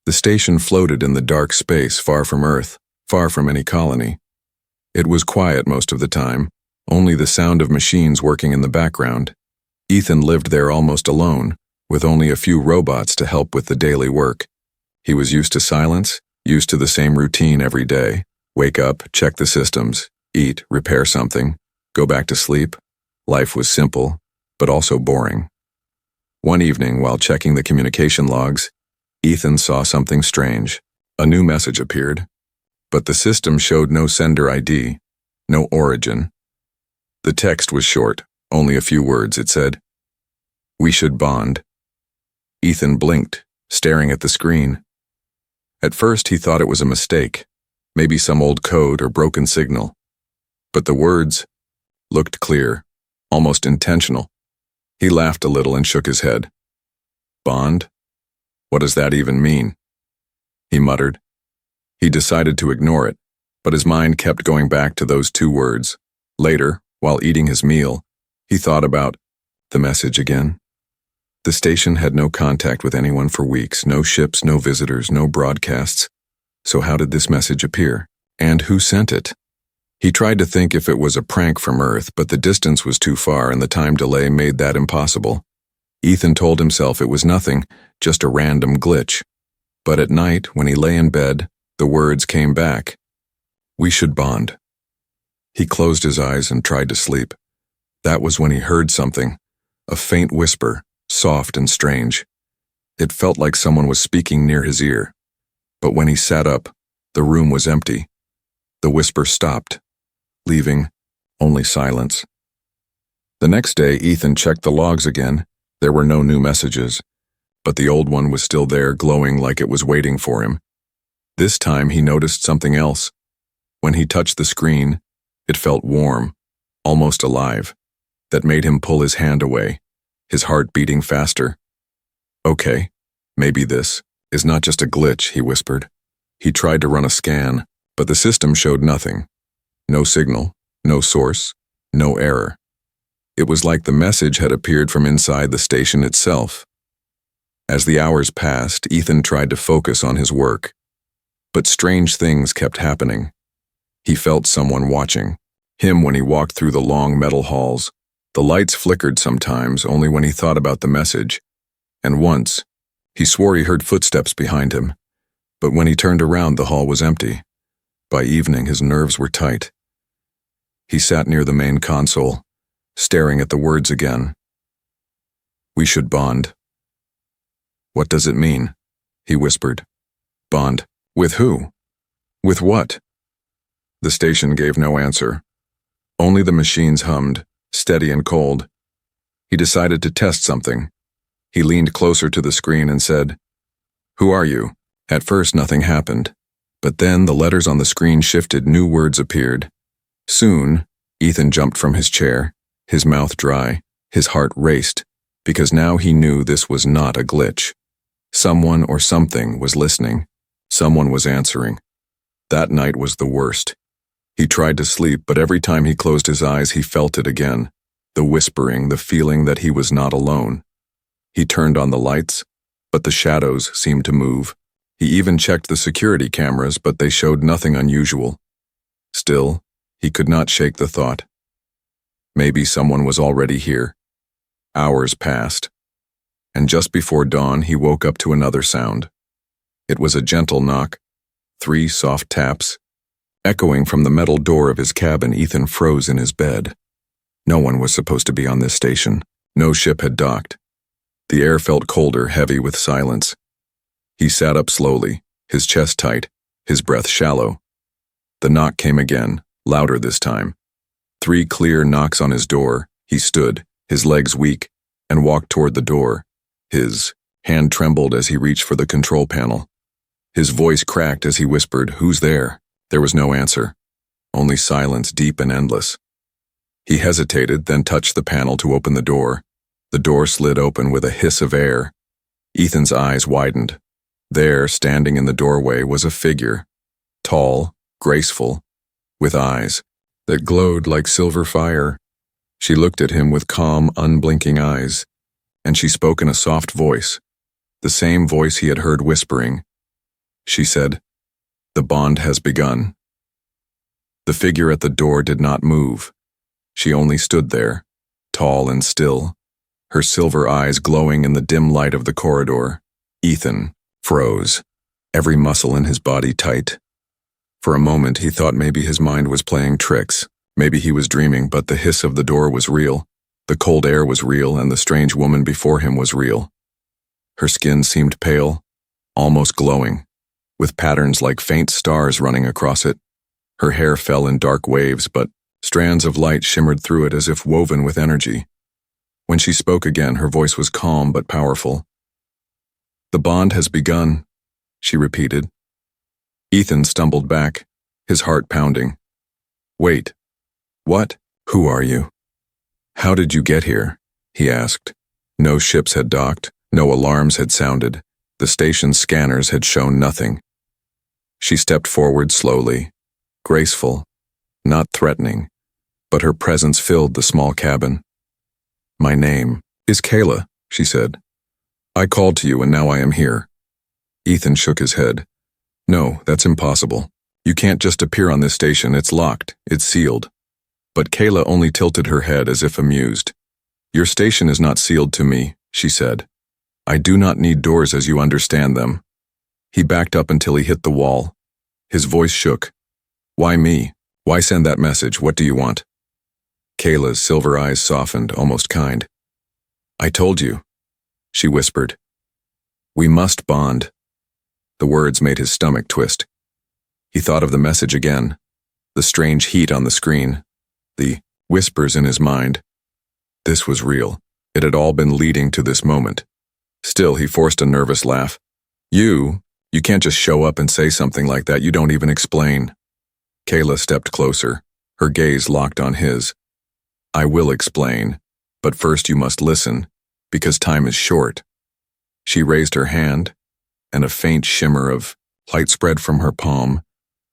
The station floated in the dark space far from Earth, far from any colony. It was quiet most of the time, only the sound of machines working in the background. Ethan lived there almost alone, with only a few robots to help with the daily work. He was used to silence, used to the same routine every day. Wake up, check the systems, eat, repair something, go back to sleep. Life was simple, but also boring. One evening, while checking the communication logs, Ethan saw something strange. A new message appeared, but the system showed no sender ID, no origin. The text was short, only a few words. It said, "We should bond." Ethan blinked, staring at the screen. At first, he thought it was a mistake, maybe some old code or broken signal. But the words looked clear, almost intentional. He laughed a little and shook his head. Bond? What does that even mean? He muttered. He decided to ignore it, but his mind kept going back to those two words. Later, while eating his meal, he thought about the message again. The station had no contact with anyone for weeks, no ships, no visitors, no broadcasts. So how did this message appear? And who sent it? He tried to think if it was a prank from Earth, but the distance was too far and the time delay made that impossible. Ethan told himself it was nothing, just a random glitch. But at night, when he lay in bed, the words came back. We should bond. He closed his eyes and tried to sleep. That was when he heard something, a faint whisper, soft and strange. It felt like someone was speaking near his ear. But when he sat up, the room was empty. The whisper stopped, leaving only silence. The next day, Ethan checked the logs again. There were no new messages, but the old one was still there, glowing like it was waiting for him. This time, he noticed something else. When he touched the screen, it felt warm, almost alive. That made him pull his hand away, his heart beating faster. Okay, maybe this is not just a glitch, he whispered. He tried to run a scan, but the system showed nothing. No signal, no source, no error. It was like the message had appeared from inside the station itself. As the hours passed, Ethan tried to focus on his work. But strange things kept happening. He felt someone watching, him when he walked through the long metal halls. The lights flickered sometimes, only when he thought about the message. And once, he swore he heard footsteps behind him. But when he turned around, the hall was empty. By evening, his nerves were tight. He sat near the main console, staring at the words again. We should bond. What does it mean? He whispered. Bond. With who? With what? The station gave no answer. Only the machines hummed, steady and cold. He decided to test something. He leaned closer to the screen and said, Who are you? At first, nothing happened. But then the letters on the screen shifted, new words appeared. Soon, Ethan jumped from his chair, his mouth dry, his heart raced, because now he knew this was not a glitch. Someone or something was listening. Someone was answering. That night was the worst. He tried to sleep, but every time he closed his eyes, he felt it again. The whispering, the feeling that he was not alone. He turned on the lights, but the shadows seemed to move. He even checked the security cameras, but they showed nothing unusual. Still, he could not shake the thought. Maybe someone was already here. Hours passed, and just before dawn, he woke up to another sound. It was a gentle knock, 3 soft taps. Echoing from the metal door of his cabin, Ethan froze in his bed. No one was supposed to be on this station. No ship had docked. The air felt colder, heavy with silence. He sat up slowly, his chest tight, his breath shallow. The knock came again, louder this time. 3 clear knocks on his door. He stood, his legs weak, and walked toward the door. His hand trembled as he reached for the control panel. His voice cracked as he whispered, Who's there? There was no answer, only silence, deep and endless. He hesitated, then touched the panel to open the door. The door slid open with a hiss of air. Ethan's eyes widened. There, standing in the doorway, was a figure, tall, graceful, with eyes that glowed like silver fire. She looked at him with calm, unblinking eyes, and she spoke in a soft voice, the same voice he had heard whispering, she said. The bond has begun. The figure at the door did not move. She only stood there, tall and still, her silver eyes glowing in the dim light of the corridor. Ethan froze, every muscle in his body tight. For a moment he thought maybe his mind was playing tricks, maybe he was dreaming, but the hiss of the door was real, the cold air was real, and the strange woman before him was real. Her skin seemed pale, almost glowing, with patterns like faint stars running across it. Her hair fell in dark waves, but strands of light shimmered through it as if woven with energy. When she spoke again, her voice was calm but powerful. "The bond has begun," she repeated. Ethan stumbled back, his heart pounding. "Wait. What? Who are you? How did you get here?" he asked. No ships had docked, no alarms had sounded, the station's scanners had shown nothing. She stepped forward slowly, graceful, not threatening, but her presence filled the small cabin. "My name is Kayla," she said. "I called to you and now I am here." Ethan shook his head. "No, that's impossible. You can't just appear on this station, it's locked, it's sealed." But Kayla only tilted her head as if amused. "Your station is not sealed to me," she said. "I do not need doors as you understand them." He backed up until he hit the wall. His voice shook. "Why me? Why send that message? What do you want?" Kayla's silver eyes softened, almost kind. "I told you," she whispered. "We must bond." The words made his stomach twist. He thought of the message again, the strange heat on the screen, the whispers in his mind. This was real. It had all been leading to this moment. Still, he forced a nervous laugh. You can't just show up and say something like that. You don't even explain." Kayla stepped closer, her gaze locked on his. "I will explain, but first you must listen, because time is short." She raised her hand, and a faint shimmer of light spread from her palm.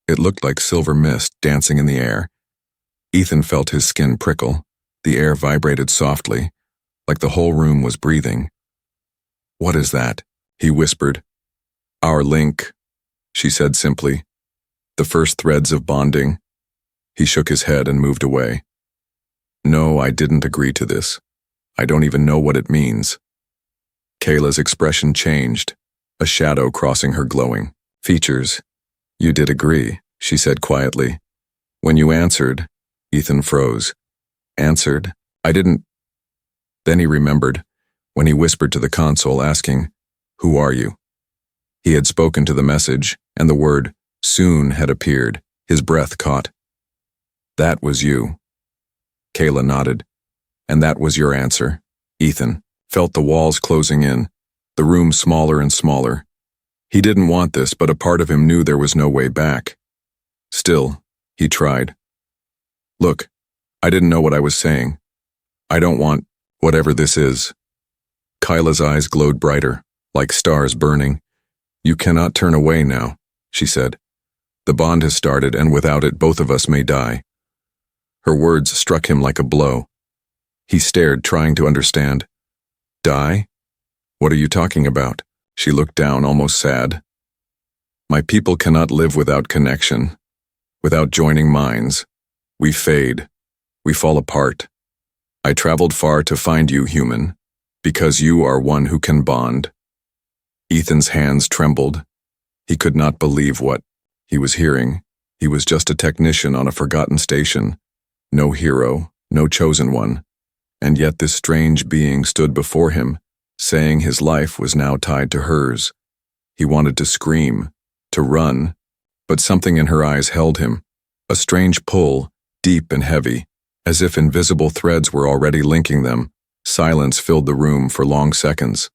It looked like silver mist dancing in the air. Ethan felt his skin prickle. The air vibrated softly, like the whole room was breathing. "What is that?" he whispered. "Our link," she said simply. "The first threads of bonding." He shook his head and moved away. "No, I didn't agree to this. I don't even know what it means." Kayla's expression changed, a shadow crossing her glowing features. "You did agree," she said quietly. "When you answered," Ethan froze. "Answered? I didn't." Then he remembered, when he whispered to the console asking, "Who are you?" He had spoken to the message, and the word "soon" had appeared, his breath caught. "That was you." Kayla nodded. "And that was your answer." Ethan felt the walls closing in, the room smaller and smaller. He didn't want this, but a part of him knew there was no way back. Still, he tried. "Look, I didn't know what I was saying. I don't want whatever this is." Kyla's eyes glowed brighter, like stars burning. "You cannot turn away now," she said. "The bond has started, and without it, both of us may die." Her words struck him like a blow. He stared, trying to understand. "Die? What are you talking about?" She looked down, almost sad. "My people cannot live without connection, without joining minds. We fade. We fall apart. I traveled far to find you, human, because you are one who can bond." Ethan's hands trembled. He could not believe what he was hearing. He was just a technician on a forgotten station. No hero, no chosen one. And yet this strange being stood before him, saying his life was now tied to hers. He wanted to scream, to run, but something in her eyes held him, a strange pull, deep and heavy, as if invisible threads were already linking them. Silence filled the room for long seconds.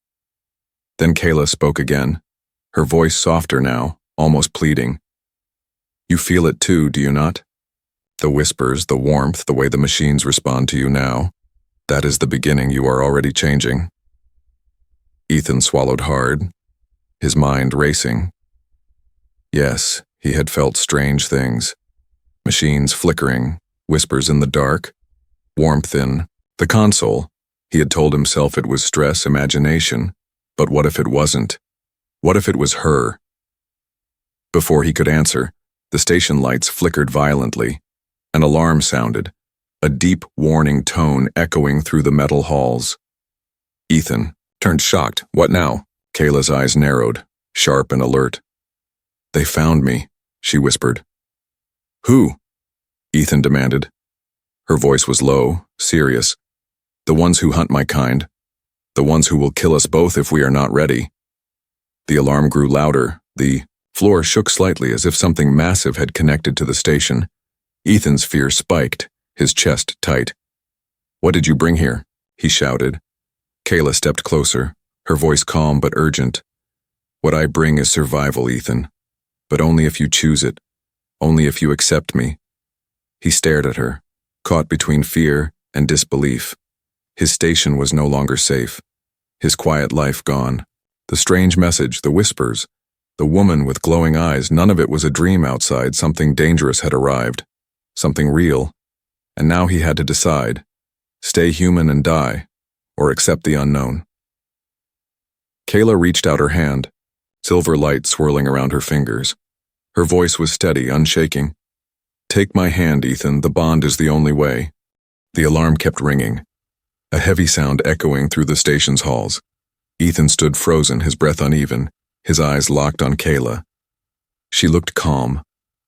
Then Kayla spoke again, her voice softer now, almost pleading. "You feel it too, do you not? The whispers, the warmth, the way the machines respond to you now. That is the beginning. You are already changing." Ethan swallowed hard, his mind racing. Yes, he had felt strange things. Machines flickering, whispers in the dark, warmth in the console. He had told himself it was stress, imagination. But what if it wasn't? What if it was her? Before he could answer, the station lights flickered violently. An alarm sounded, a deep warning tone echoing through the metal halls. Ethan turned shocked. What now? Kayla's eyes narrowed, sharp and alert. They found me, she whispered. Who? Ethan demanded. Her voice was low, serious. The ones who hunt my kind. The ones who will kill us both if we are not ready. The alarm grew louder. The floor shook slightly as if something massive had connected to the station. Ethan's fear spiked, his chest tight. What did you bring here? He shouted. Kayla stepped closer, her voice calm but urgent. What I bring is survival, Ethan. But only if you choose it. Only if you accept me. He stared at her, caught between fear and disbelief. His station was no longer safe. His quiet life gone. The strange message, the whispers, the woman with glowing eyes, none of it was a dream outside. Something dangerous had arrived. Something real. And now he had to decide. Stay human and die, or accept the unknown. Kayla reached out her hand, silver light swirling around her fingers. Her voice was steady, unshaking. Take my hand, Ethan. The bond is the only way. The alarm kept ringing, a heavy sound echoing through the station's halls. Ethan stood frozen, his breath uneven, his eyes locked on Kayla. She looked calm,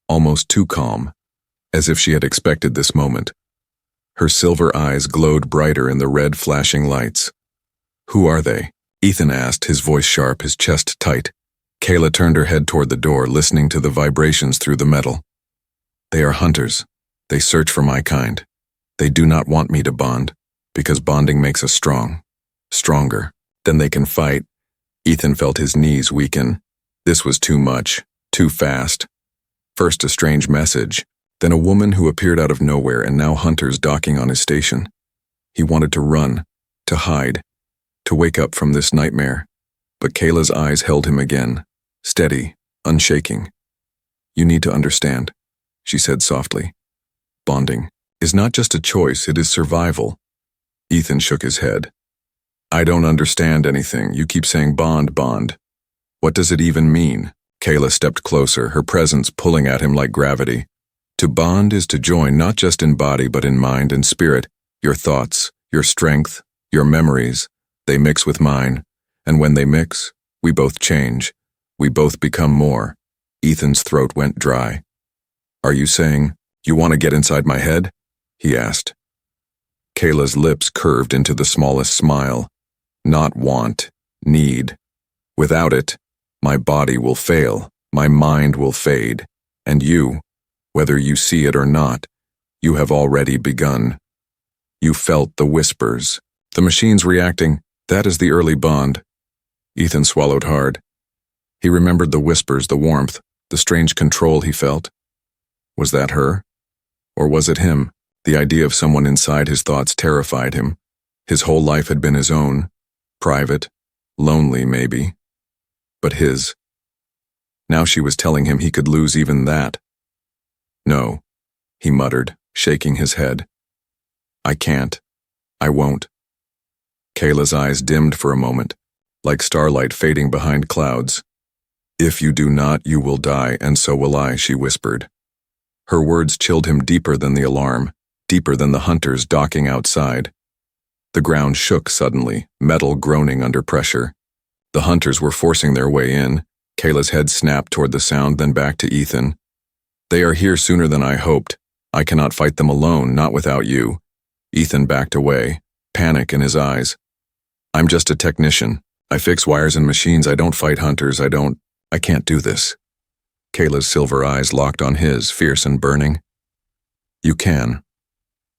almost too calm, as if she had expected this moment. Her silver eyes glowed brighter in the red flashing lights. Who are they? Ethan asked, his voice sharp, his chest tight. Kayla turned her head toward the door, listening to the vibrations through the metal. They are hunters. They search for my kind. They do not want me to bond, because bonding makes us strong. Stronger. Then they can fight. Ethan felt his knees weaken. This was too much, too fast. First a strange message, then a woman who appeared out of nowhere, and now hunters docking on his station. He wanted to run, to hide, to wake up from this nightmare. But Kayla's eyes held him again, steady, unshaking. You need to understand, she said softly. Bonding is not just a choice, it is survival. Ethan shook his head. I don't understand anything. You keep saying bond, bond. What does it even mean? Kayla stepped closer, her presence pulling at him like gravity. To bond is to join not just in body but in mind and spirit. Your thoughts, your strength, your memories, they mix with mine. And when they mix, we both change. We both become more. Ethan's throat went dry. Are you saying, you want to get inside my head? He asked. Kayla's lips curved into the smallest smile. Not want, need. Without it, my body will fail, my mind will fade. And you, whether you see it or not, you have already begun. You felt the whispers, the machines reacting. That is the early bond. Ethan swallowed hard. He remembered the whispers, the warmth, the strange control he felt. Was that her? Or was it him? The idea of someone inside his thoughts terrified him. His whole life had been his own. Private, lonely maybe, but his. Now she was telling him he could lose even that. No, he muttered, shaking his head. I can't. I won't. Kayla's eyes dimmed for a moment, like starlight fading behind clouds. If you do not, you will die, and so will I, she whispered. Her words chilled him deeper than the alarm, deeper than the hunters docking outside. The ground shook suddenly, metal groaning under pressure. The hunters were forcing their way in. Kayla's head snapped toward the sound, then back to Ethan. They are here sooner than I hoped. I cannot fight them alone, not without you. Ethan backed away, panic in his eyes. I'm just a technician. I fix wires and machines. I don't fight hunters. I can't do this. Kayla's silver eyes locked on his, fierce and burning. You can.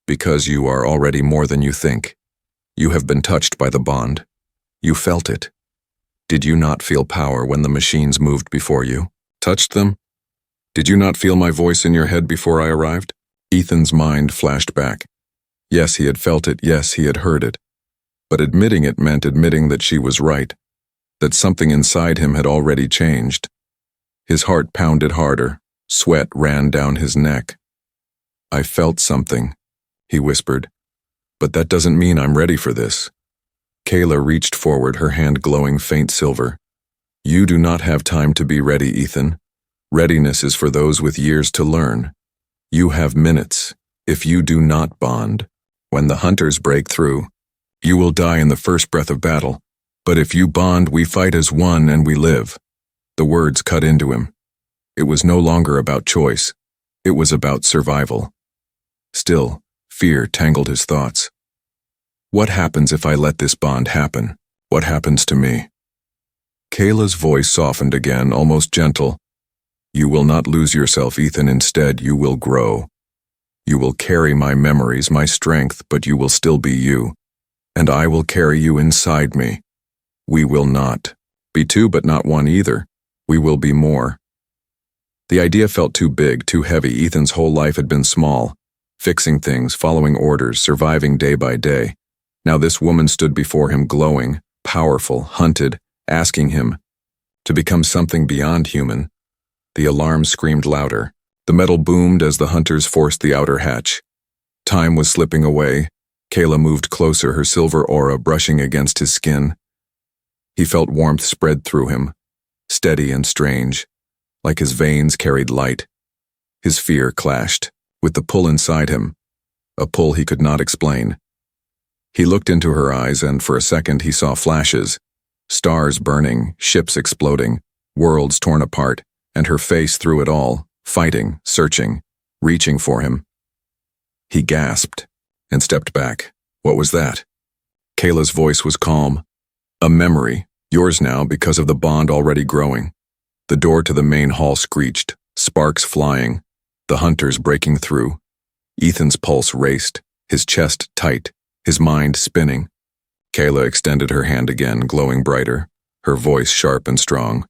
Because you are already more than you think. You have been touched by the bond. You felt it. Did you not feel power when the machines moved before you? Touched them? Did you not feel my voice in your head before I arrived? Ethan's mind flashed back. Yes, he had felt it. Yes, he had heard it. But admitting it meant admitting that she was right, that something inside him had already changed. His heart pounded harder. Sweat ran down his neck. I felt something, he whispered. But that doesn't mean I'm ready for this. Kayla reached forward, her hand glowing faint silver. You do not have time to be ready, Ethan. Readiness is for those with years to learn. You have minutes. If you do not bond, when the hunters break through, you will die in the first breath of battle. But if you bond, we fight as one and we live. The words cut into him. It was no longer about choice. It was about survival. Still, fear tangled his thoughts. What happens if I let this bond happen? What happens to me? Kayla's voice softened again, almost gentle. You will not lose yourself, Ethan. Instead, you will grow. You will carry my memories, my strength, but you will still be you. And I will carry you inside me. We will not be two, but not one either. We will be more. The idea felt too big, too heavy. Ethan's whole life had been small, fixing things, following orders, surviving day by day. Now this woman stood before him, glowing, powerful, hunted, asking him to become something beyond human. The alarm screamed louder. The metal boomed as the hunters forced the outer hatch. Time was slipping away. Kayla moved closer, her silver aura brushing against his skin. He felt warmth spread through him, steady and strange, like his veins carried light. His fear clashed with the pull inside him, a pull he could not explain. He looked into her eyes, and for a second he saw flashes, stars burning, ships exploding, worlds torn apart, and her face through it all, fighting, searching, reaching for him. He gasped and stepped back. What was that? Kayla's voice was calm. A memory, yours now because of the bond already growing. The door to the main hall screeched, sparks flying, the hunters breaking through. Ethan's pulse raced, his chest tight, his mind spinning. Kayla extended her hand again, glowing brighter, her voice sharp and strong.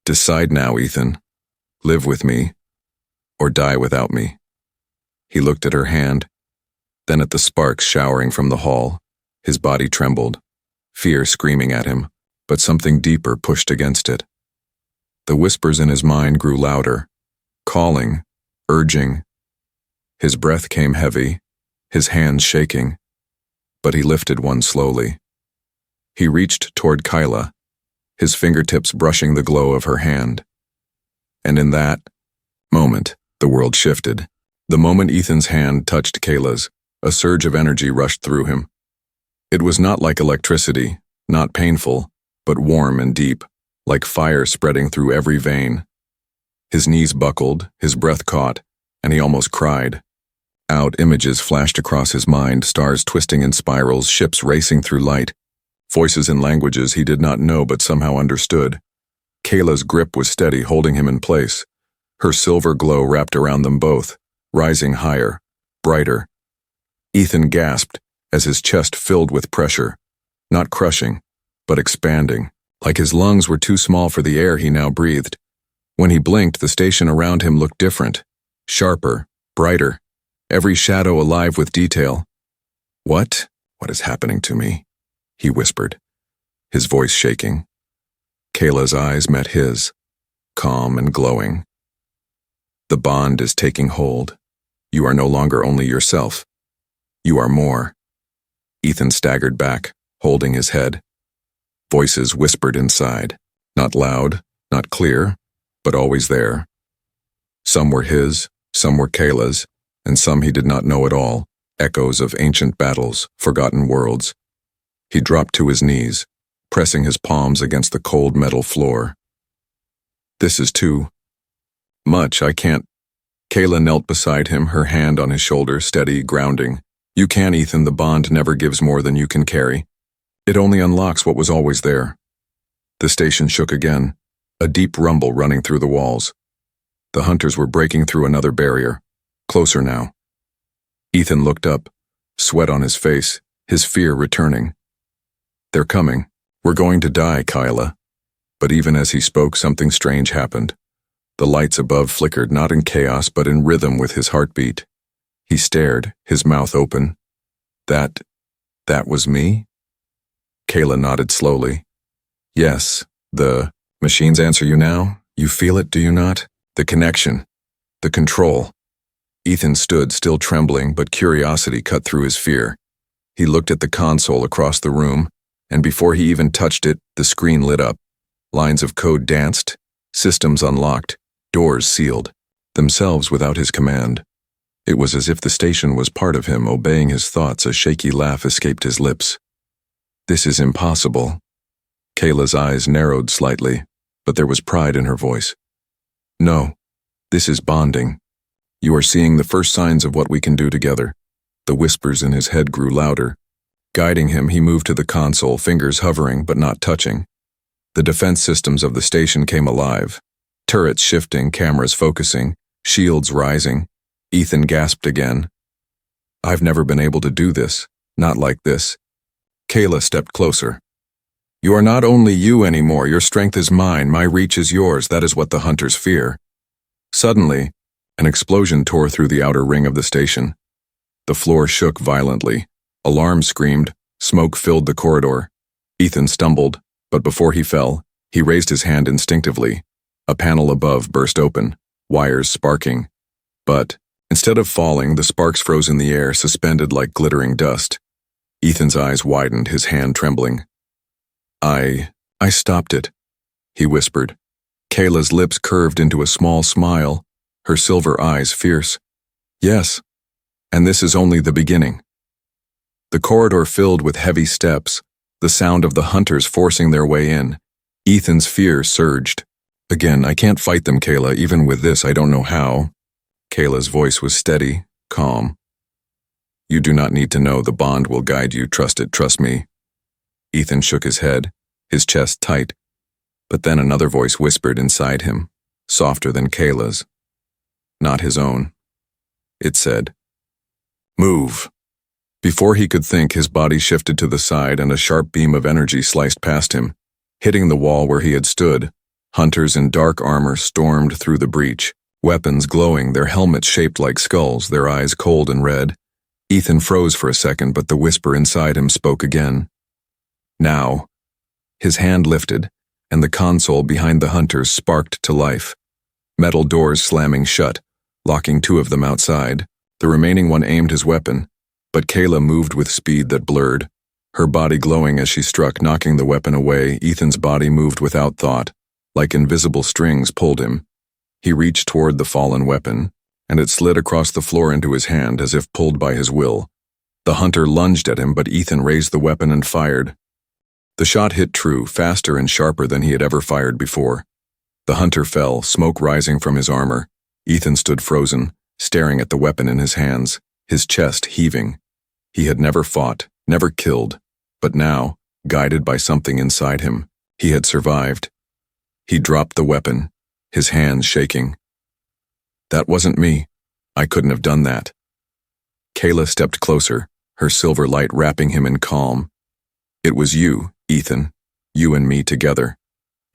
Decide now, Ethan. Live with me, or die without me. He looked at her hand, then at the sparks showering from the hall. His body trembled, fear screaming at him, but something deeper pushed against it. The whispers in his mind grew louder, calling, urging. His breath came heavy, his hands shaking, but he lifted one slowly. He reached toward Kayla, his fingertips brushing the glow of her hand. And in that moment, the world shifted. The moment Ethan's hand touched Kayla's, a surge of energy rushed through him. It was not like electricity, not painful, but warm and deep, like fire spreading through every vein. His knees buckled, his breath caught, and he almost cried. Out images flashed across his mind, stars twisting in spirals, ships racing through light, voices in languages he did not know but somehow understood. Kayla's grip was steady, holding him in place. Her silver glow wrapped around them both, rising higher, brighter. Ethan gasped as his chest filled with pressure, not crushing, but expanding, like his lungs were too small for the air he now breathed. When he blinked, the station around him looked different, sharper, brighter, every shadow alive with detail. What is happening to me? He whispered, his voice shaking. Kayla's eyes met his, calm and glowing. The bond is taking hold. You are no longer only yourself. You are more. Ethan staggered back, holding his head. Voices whispered inside, not loud, not clear, but always there. Some were his, some were Kayla's, and some he did not know at all, echoes of ancient battles, forgotten worlds. He dropped to his knees, pressing his palms against the cold metal floor. This is too much, I can't. Kayla knelt beside him, her hand on his shoulder, steady, grounding. You can, Ethan, the bond never gives more than you can carry. It only unlocks what was always there. The station shook again, a deep rumble running through the walls. The hunters were breaking through another barrier, closer now. Ethan looked up, sweat on his face, his fear returning. They're coming. We're going to die, Kayla. But even as he spoke, something strange happened. The lights above flickered, not in chaos, but in rhythm with his heartbeat. He stared, his mouth open. That was me? Kayla nodded slowly. Yes, the machines answer you now. You feel it, do you not? The connection, the control. Ethan stood, still trembling, but curiosity cut through his fear. He looked at the console across the room, and before he even touched it, the screen lit up. Lines of code danced, systems unlocked, Doors sealed, themselves without his command. It was as if the station was part of him, obeying his thoughts. A shaky laugh escaped his lips. This is impossible. Kayla's eyes narrowed slightly, but there was pride in her voice. No, this is bonding. You are seeing the first signs of what we can do together. The whispers in his head grew louder. Guiding him, he moved to the console, fingers hovering but not touching. The defense systems of the station came alive. Turrets shifting, cameras focusing, shields rising. Ethan gasped again. I've never been able to do this, not like this. Kayla stepped closer. You are not only you anymore, your strength is mine, my reach is yours, that is what the hunters fear. Suddenly, an explosion tore through the outer ring of the station. The floor shook violently. Alarms screamed, smoke filled the corridor. Ethan stumbled, but before he fell, he raised his hand instinctively. A panel above burst open, wires sparking. But, instead of falling, the sparks froze in the air, suspended like glittering dust. Ethan's eyes widened, his hand trembling. I stopped it, he whispered. Kayla's lips curved into a small smile, her silver eyes fierce. Yes, and this is only the beginning. The corridor filled with heavy steps, the sound of the hunters forcing their way in. Ethan's fear surged. Again, I can't fight them, Kayla, even with this, I don't know how. Kayla's voice was steady, calm. You do not need to know, the bond will guide you, trust it, trust me. Ethan shook his head, his chest tight, but then another voice whispered inside him, softer than Kayla's. Not his own. It said, Move. Before he could think, his body shifted to the side and a sharp beam of energy sliced past him, hitting the wall where he had stood. Hunters in dark armor stormed through the breach, weapons glowing, their helmets shaped like skulls, their eyes cold and red. Ethan froze for a second, but the whisper inside him spoke again. Now. His hand lifted, and the console behind the hunters sparked to life. Metal doors slamming shut, locking two of them outside. The remaining one aimed his weapon, but Kayla moved with speed that blurred, her body glowing as she struck, knocking the weapon away. Ethan's body moved without thought, like invisible strings pulled him. He reached toward the fallen weapon, and it slid across the floor into his hand as if pulled by his will. The hunter lunged at him, but Ethan raised the weapon and fired. The shot hit true, faster and sharper than he had ever fired before. The hunter fell, smoke rising from his armor. Ethan stood frozen, staring at the weapon in his hands, his chest heaving. He had never fought, never killed, but now, guided by something inside him, he had survived. He dropped the weapon, his hands shaking. That wasn't me. I couldn't have done that. Kayla stepped closer, her silver light wrapping him in calm. It was you, Ethan, you and me together.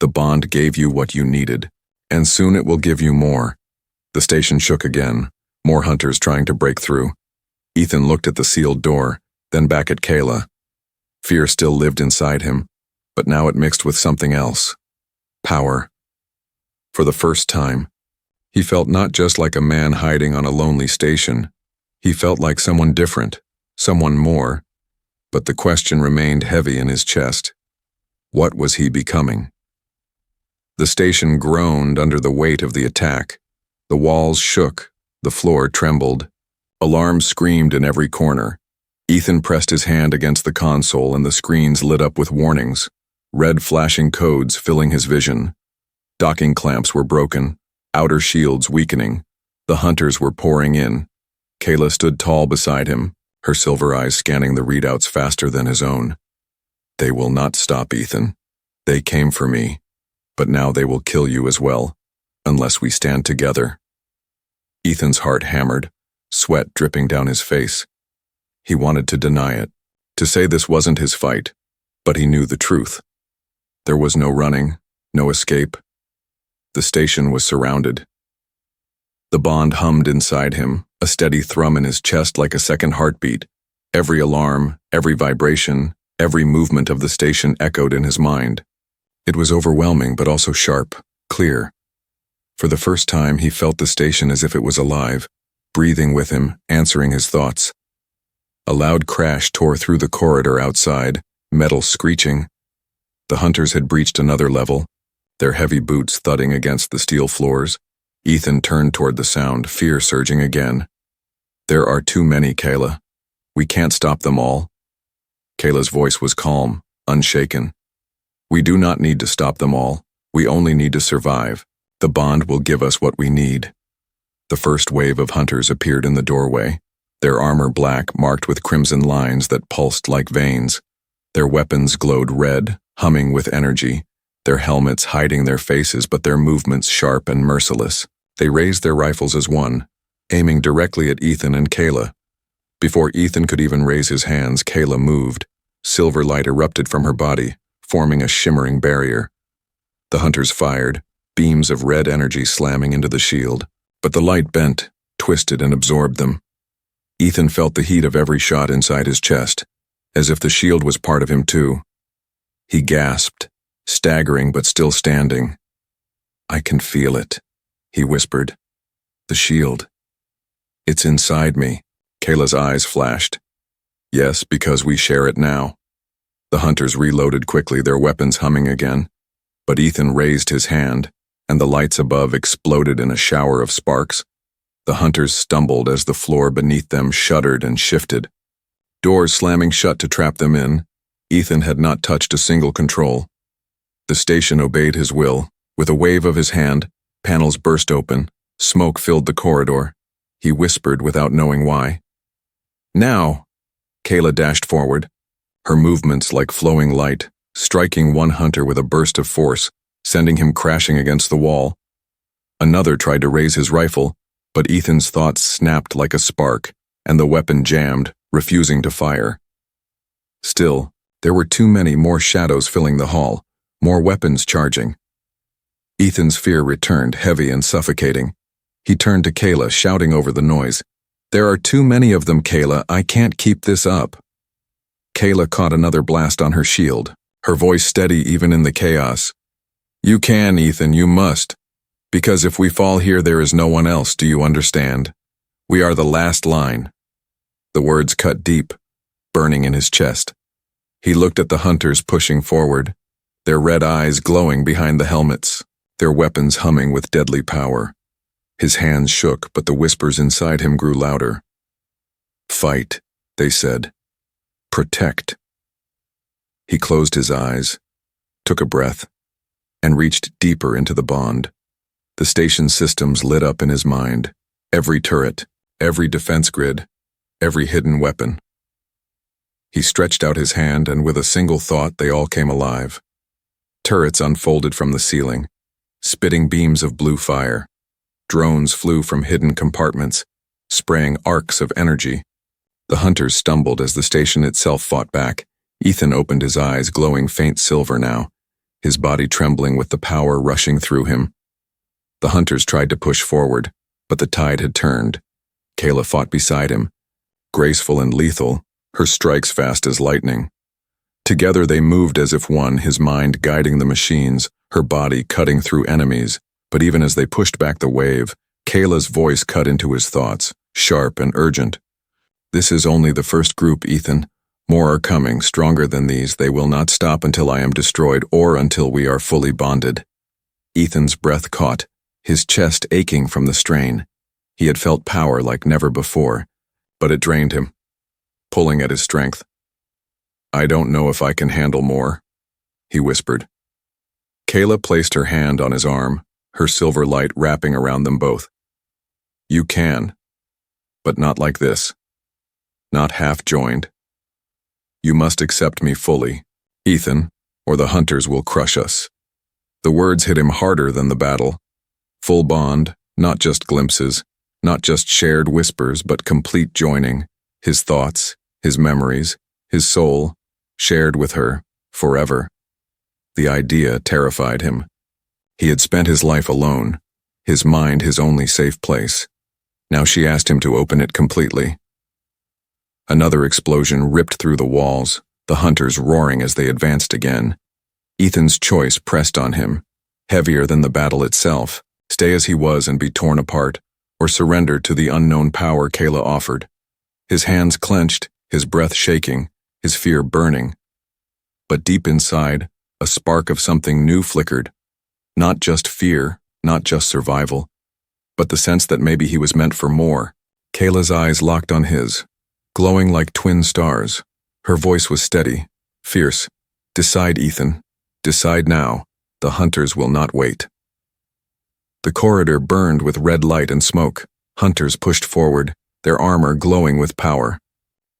The bond gave you what you needed, and soon it will give you more. The station shook again, more hunters trying to break through. Ethan looked at the sealed door, then back at Kayla. Fear still lived inside him, but now it mixed with something else. Power. For the first time, he felt not just like a man hiding on a lonely station. He felt like someone different, someone more. But the question remained heavy in his chest. What was he becoming? The station groaned under the weight of the attack. The walls shook, the floor trembled. Alarms screamed in every corner. Ethan pressed his hand against the console and the screens lit up with warnings, red flashing codes filling his vision. Docking clamps were broken, outer shields weakening. The hunters were pouring in. Kayla stood tall beside him, her silver eyes scanning the readouts faster than his own. They will not stop, Ethan. They came for me, but now they will kill you as well, unless we stand together. Ethan's heart hammered, sweat dripping down his face. He wanted to deny it, to say this wasn't his fight, but he knew the truth. There was no running, no escape. The station was surrounded. The bond hummed inside him, a steady thrum in his chest like a second heartbeat. Every alarm, every vibration, every movement of the station echoed in his mind. It was overwhelming, but also sharp, clear. For the first time, he felt the station as if it was alive, breathing with him, answering his thoughts. A loud crash tore through the corridor outside, metal screeching. The hunters had breached another level, their heavy boots thudding against the steel floors. Ethan turned toward the sound, fear surging again. There are too many, Kayla. We can't stop them all. Kayla's voice was calm, unshaken. We do not need to stop them all. We only need to survive. The bond will give us what we need. The first wave of hunters appeared in the doorway, their armor black marked with crimson lines that pulsed like veins. Their weapons glowed red, humming with energy, their helmets hiding their faces but their movements sharp and merciless. They raised their rifles as one, aiming directly at Ethan and Kayla. Before Ethan could even raise his hands, Kayla moved. Silver light erupted from her body, forming a shimmering barrier. The hunters fired, beams of red energy slamming into the shield, but the light bent, twisted, and absorbed them. Ethan felt the heat of every shot inside his chest, as if the shield was part of him too. He gasped, staggering but still standing. I can feel it, he whispered. The shield. It's inside me. Kayla's eyes flashed. Yes, because we share it now. The hunters reloaded quickly, their weapons humming again. But Ethan raised his hand, and the lights above exploded in a shower of sparks. The hunters stumbled as the floor beneath them shuddered and shifted. Doors slamming shut to trap them in. Ethan had not touched a single control. The station obeyed his will. With a wave of his hand, panels burst open. Smoke filled the corridor. He whispered without knowing why. Now! Kayla dashed forward, her movements like flowing light, striking one hunter with a burst of force, sending him crashing against the wall. Another tried to raise his rifle, but Ethan's thoughts snapped like a spark, and the weapon jammed, refusing to fire. Still, there were too many more shadows filling the hall, more weapons charging. Ethan's fear returned, heavy and suffocating. He turned to Kayla, shouting over the noise. There are too many of them, Kayla. I can't keep this up. Kayla caught another blast on her shield, her voice steady even in the chaos. You can, Ethan, you must. Because if we fall here, there is no one else, do you understand? We are the last line. The words cut deep, burning in his chest. He looked at the hunters pushing forward, their red eyes glowing behind the helmets, their weapons humming with deadly power. His hands shook, but the whispers inside him grew louder. Fight, they said. Protect. He closed his eyes, took a breath, and reached deeper into the bond. The station systems lit up in his mind, every turret, every defense grid, every hidden weapon. He stretched out his hand, and with a single thought, they all came alive. Turrets unfolded from the ceiling, spitting beams of blue fire. Drones flew from hidden compartments, spraying arcs of energy. The hunters stumbled as the station itself fought back. Ethan opened his eyes, glowing faint silver now, his body trembling with the power rushing through him. The hunters tried to push forward, but the tide had turned. Kayla fought beside him, graceful and lethal, her strikes fast as lightning. Together they moved as if one, his mind guiding the machines, her body cutting through enemies. But even as they pushed back the wave, Kayla's voice cut into his thoughts, sharp and urgent. This is only the first group, Ethan. More are coming, stronger than these. They will not stop until I am destroyed or until we are fully bonded. Ethan's breath caught, his chest aching from the strain. He had felt power like never before, but it drained him, pulling at his strength. I don't know if I can handle more, he whispered. Kayla placed her hand on his arm, her silver light wrapping around them both. You can, but not like this. Not half-joined. You must accept me fully, Ethan, or the hunters will crush us. The words hit him harder than the battle. Full bond, not just glimpses, not just shared whispers, but complete joining. His thoughts, his memories, his soul, shared with her, forever. The idea terrified him. He had spent his life alone, his mind his only safe place. Now she asked him to open it completely. Another explosion ripped through the walls, the hunters roaring as they advanced again. Ethan's choice pressed on him, heavier than the battle itself, stay as he was and be torn apart, or surrender to the unknown power Kayla offered. His hands clenched, his breath shaking, his fear burning. But deep inside, a spark of something new flickered. Not just fear, not just survival, but the sense that maybe he was meant for more. Kayla's eyes locked on his, glowing like twin stars. Her voice was steady, fierce. "Decide, Ethan. Decide now. The hunters will not wait." The corridor burned with red light and smoke. Hunters pushed forward, their armor glowing with power,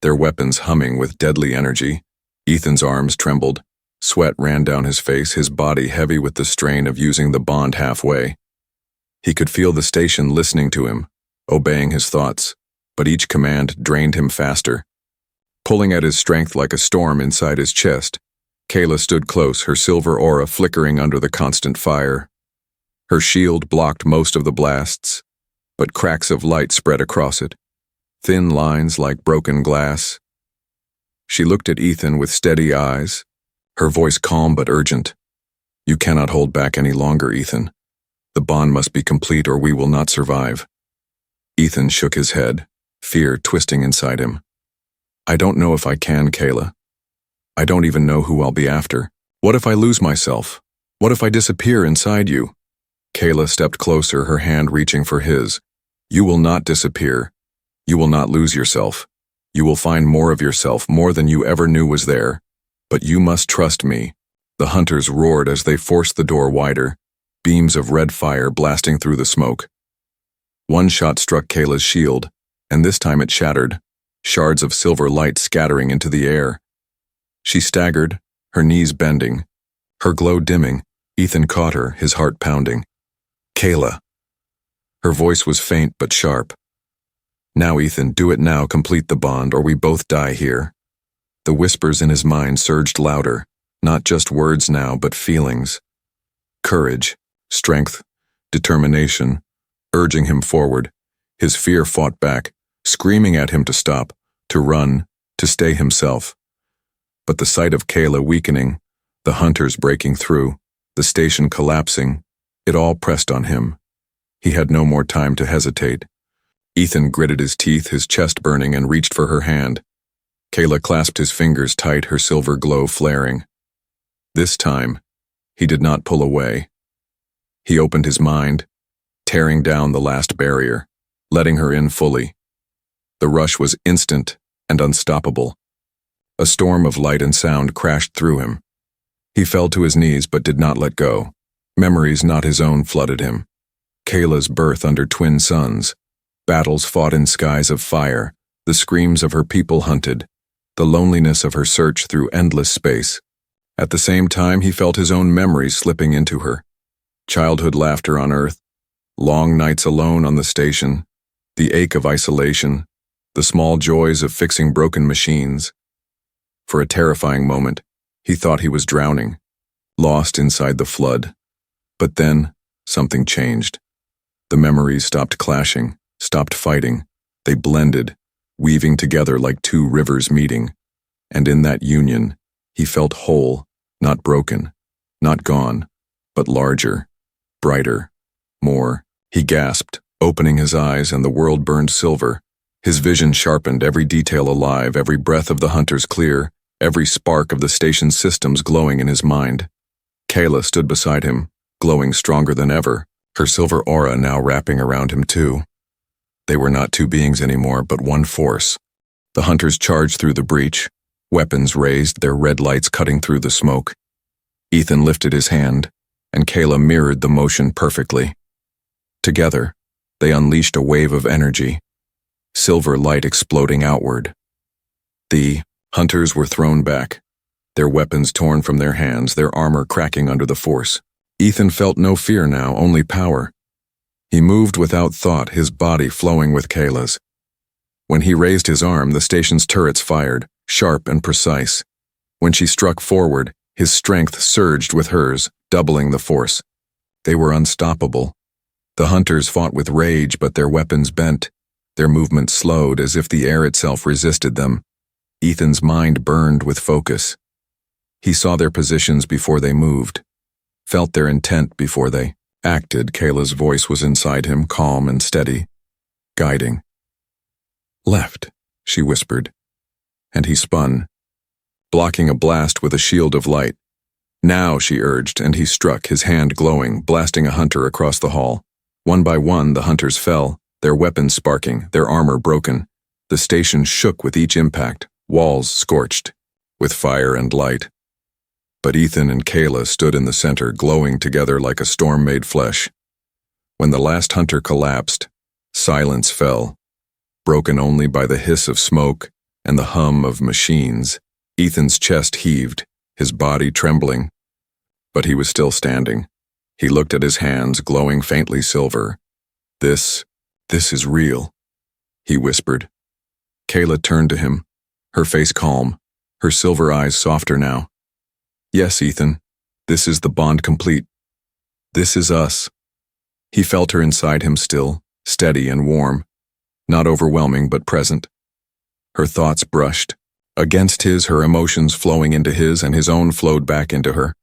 their weapons humming with deadly energy. Ethan's arms trembled. Sweat ran down his face, his body heavy with the strain of using the bond halfway. He could feel the station listening to him, obeying his thoughts, but each command drained him faster. Pulling at his strength like a storm inside his chest, Kayla stood close, her silver aura flickering under the constant fire. Her shield blocked most of the blasts, but cracks of light spread across it, thin lines like broken glass. She looked at Ethan with steady eyes, her voice calm but urgent. "You cannot hold back any longer, Ethan. The bond must be complete or we will not survive." Ethan shook his head, fear twisting inside him. "I don't know if I can, Kayla. I don't even know who I'll be after. What if I lose myself? What if I disappear inside you?" Kayla stepped closer, her hand reaching for his. "You will not disappear. You will not lose yourself. You will find more of yourself, more than you ever knew was there. But you must trust me." The hunters roared as they forced the door wider, beams of red fire blasting through the smoke. One shot struck Kayla's shield, and this time it shattered, shards of silver light scattering into the air. She staggered, her knees bending, her glow dimming. Ethan caught her, his heart pounding. "Kayla." Her voice was faint but sharp. "Now, Ethan, do it now, complete the bond, or we both die here." The whispers in his mind surged louder, not just words now, but feelings. Courage, strength, determination, urging him forward. His fear fought back, screaming at him to stop, to run, to stay himself. But the sight of Kayla weakening, the hunters breaking through, the station collapsing, it all pressed on him. He had no more time to hesitate. Ethan gritted his teeth, his chest burning, and reached for her hand. Kayla clasped his fingers tight, her silver glow flaring. This time, he did not pull away. He opened his mind, tearing down the last barrier, letting her in fully. The rush was instant and unstoppable. A storm of light and sound crashed through him. He fell to his knees but did not let go. Memories not his own flooded him. Kayla's birth under twin suns, battles fought in skies of fire, the screams of her people hunted, the loneliness of her search through endless space. At the same time, he felt his own memories slipping into her. Childhood laughter on Earth, long nights alone on the station, the ache of isolation, the small joys of fixing broken machines. For a terrifying moment, he thought he was drowning, lost inside the flood. But then, something changed. The memories stopped clashing, stopped fighting. They blended, weaving together like two rivers meeting. And in that union, he felt whole, not broken, not gone, but larger, brighter, more. He gasped, opening his eyes, and the world burned silver. His vision sharpened, every detail alive, every breath of the hunters clear, every spark of the station's systems glowing in his mind. Kayla stood beside him, glowing stronger than ever, her silver aura now wrapping around him too. They were not two beings anymore, but one force. The hunters charged through the breach, weapons raised, their red lights cutting through the smoke. Ethan lifted his hand, and Kayla mirrored the motion perfectly. Together, they unleashed a wave of energy, silver light exploding outward. The hunters were thrown back, their weapons torn from their hands, their armor cracking under the force. Ethan felt no fear now, only power. He moved without thought, his body flowing with Kayla's. When he raised his arm, the station's turrets fired, sharp and precise. When she struck forward, his strength surged with hers, doubling the force. They were unstoppable. The hunters fought with rage, but their weapons bent, their movement slowed as if the air itself resisted them. Ethan's mind burned with focus. He saw their positions before they moved, felt their intent before they acted. Kayla's voice was inside him, calm and steady, guiding. "Left," she whispered, and he spun, blocking a blast with a shield of light. "Now," she urged, and he struck, his hand glowing, blasting a hunter across the hall. One by one, the hunters fell, their weapons sparking, their armor broken. The station shook with each impact, walls scorched, with fire and light. But Ethan and Kayla stood in the center, glowing together like a storm made flesh. When the last hunter collapsed, silence fell, broken only by the hiss of smoke and the hum of machines. Ethan's chest heaved, his body trembling. But he was still standing. He looked at his hands, glowing faintly silver. This is real," he whispered. Kayla turned to him, her face calm, her silver eyes softer now. "Yes, Ethan, this is the bond complete. This is us." He felt her inside him still, steady and warm, not overwhelming but present. Her thoughts brushed against his, her emotions flowing into his, and his own flowed back into her.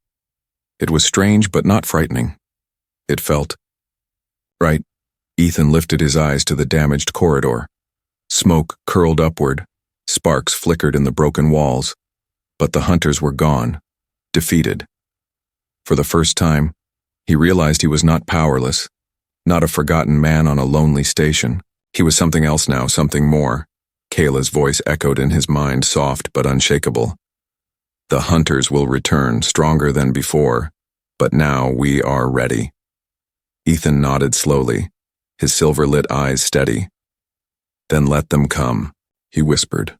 It was strange but not frightening. It felt right. Ethan lifted his eyes to the damaged corridor. Smoke curled upward, sparks flickered in the broken walls, but the hunters were gone, defeated. For the first time, he realized he was not powerless, not a forgotten man on a lonely station. He was something else now, something more. Kayla's voice echoed in his mind, soft but unshakable. "The hunters will return, stronger than before, but now we are ready." Ethan nodded slowly, his silver-lit eyes steady. "Then let them come," he whispered.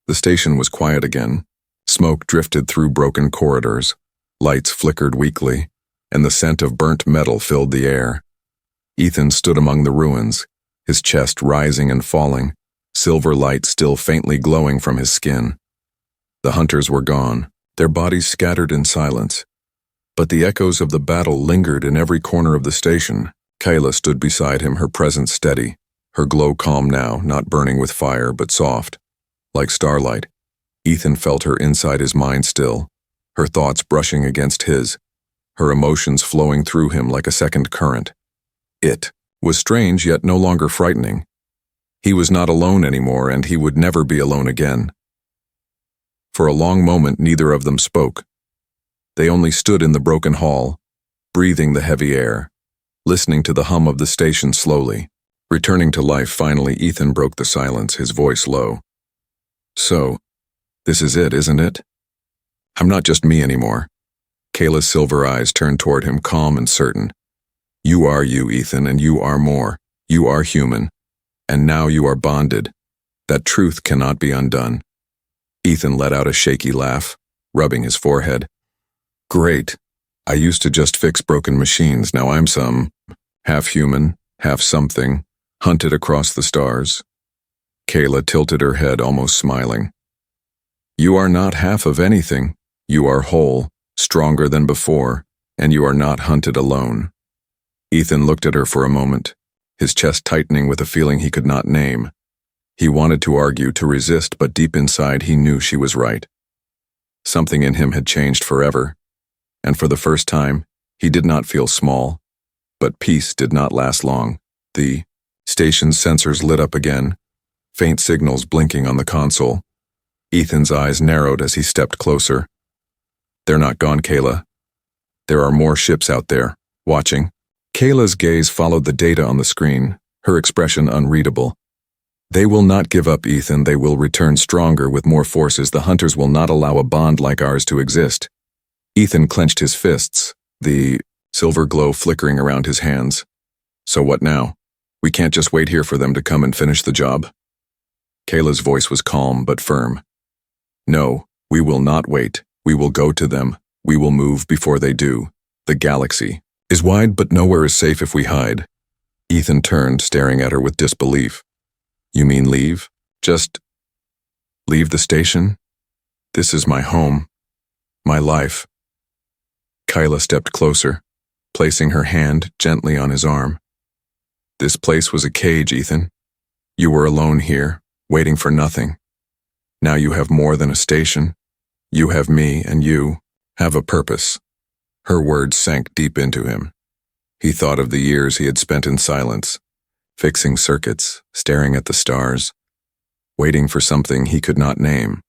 The station was quiet again. Smoke drifted through broken corridors, lights flickered weakly, and the scent of burnt metal filled the air. Ethan stood among the ruins, his chest rising and falling, silver light still faintly glowing from his skin. The hunters were gone, their bodies scattered in silence. But the echoes of the battle lingered in every corner of the station. Kayla stood beside him, her presence steady, her glow calm now, not burning with fire but soft, like starlight. Ethan felt her inside his mind still, her thoughts brushing against his, her emotions flowing through him like a second current. It was strange yet no longer frightening. He was not alone anymore, and he would never be alone again. For a long moment neither of them spoke. They only stood in the broken hall, breathing the heavy air, listening to the hum of the station slowly. Returning to life finally, Ethan broke the silence, his voice low. "So, this is it, isn't it? I'm not just me anymore." Kayla's silver eyes turned toward him, calm and certain. "You are you, Ethan, and you are more. You are human. And now you are bonded. That truth cannot be undone." Ethan let out a shaky laugh, rubbing his forehead. "Great. I used to just fix broken machines. Now I'm some half human, half something, hunted across the stars." Kayla tilted her head, almost smiling. "You are not half of anything. You are whole, stronger than before, and you are not hunted alone." Ethan looked at her for a moment, his chest tightening with a feeling he could not name. He wanted to argue, to resist, but deep inside he knew she was right. Something in him had changed forever, and for the first time, he did not feel small. But peace did not last long. The station's sensors lit up again, faint signals blinking on the console. Ethan's eyes narrowed as he stepped closer. "They're not gone, Kayla. There are more ships out there, watching." Kayla's gaze followed the data on the screen, her expression unreadable. "They will not give up, Ethan. They will return stronger with more forces. The hunters will not allow a bond like ours to exist." Ethan clenched his fists, the silver glow flickering around his hands. "So what now? We can't just wait here for them to come and finish the job?" Kayla's voice was calm but firm. "No, we will not wait. We will go to them. We will move before they do. The galaxy is wide, but nowhere is safe if we hide." Ethan turned, staring at her with disbelief. "You mean leave? Just leave the station? This is my home, my life." Kayla stepped closer, placing her hand gently on his arm. "This place was a cage, Ethan. You were alone here, waiting for nothing. Now you have more than a station. You have me, and you have a purpose." Her words sank deep into him. He thought of the years he had spent in silence, fixing circuits, staring at the stars, waiting for something he could not name.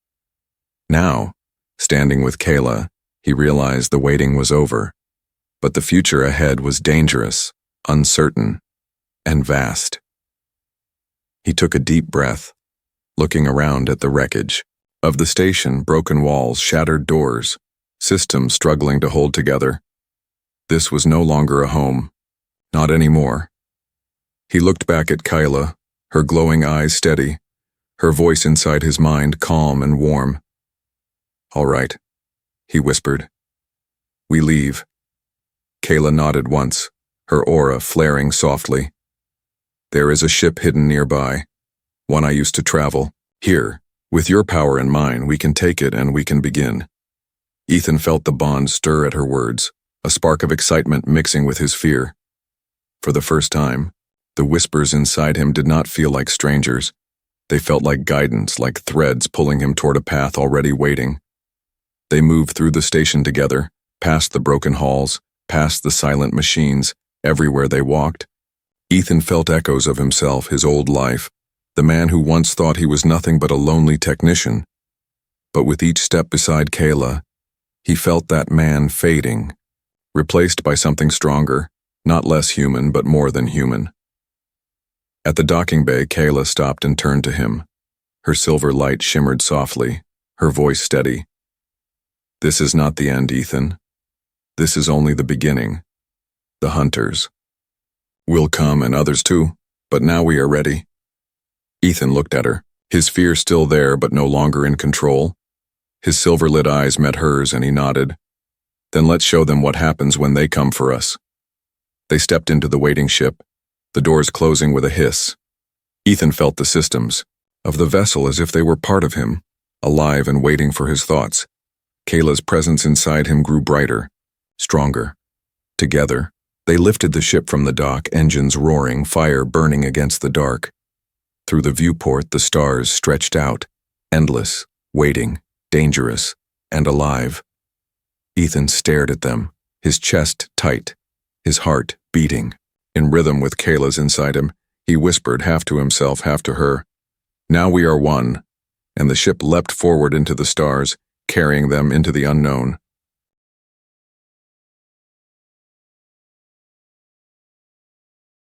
Now, standing with Kayla, he realized the waiting was over, but the future ahead was dangerous, uncertain, and vast. He took a deep breath, looking around at the wreckage of the station, broken walls, shattered doors, systems struggling to hold together. This was no longer a home. Not anymore. He looked back at Kyla, her glowing eyes steady, her voice inside his mind calm and warm. "All right," he whispered. "We leave." Kayla nodded once, her aura flaring softly. "There is a ship hidden nearby, one I used to travel. Here, with your power and mine, we can take it and we can begin." Ethan felt the bond stir at her words, a spark of excitement mixing with his fear. For the first time, the whispers inside him did not feel like strangers. They felt like guidance, like threads pulling him toward a path already waiting. They moved through the station together, past the broken halls, past the silent machines. Everywhere they walked, Ethan felt echoes of himself, his old life, the man who once thought he was nothing but a lonely technician. But with each step beside Kayla, he felt that man fading, replaced by something stronger, not less human but more than human. At the docking bay, Kayla stopped and turned to him. Her silver light shimmered softly, her voice steady. "This is not the end, Ethan. This is only the beginning. The hunters will come, and others too, but now we are ready." Ethan looked at her, his fear still there but no longer in control. His silver-lit eyes met hers and he nodded. "Then let's show them what happens when they come for us." They stepped into the waiting ship, the doors closing with a hiss. Ethan felt the systems of the vessel as if they were part of him, alive and waiting for his thoughts. Kayla's presence inside him grew brighter, stronger. Together, they lifted the ship from the dock, engines roaring, fire burning against the dark. Through the viewport, the stars stretched out, endless, waiting, dangerous, and alive. Ethan stared at them, his chest tight, his heart beating. In rhythm with Kayla's inside him, he whispered, half to himself, half to her, "Now we are one," and the ship leapt forward into the stars, carrying them into the unknown.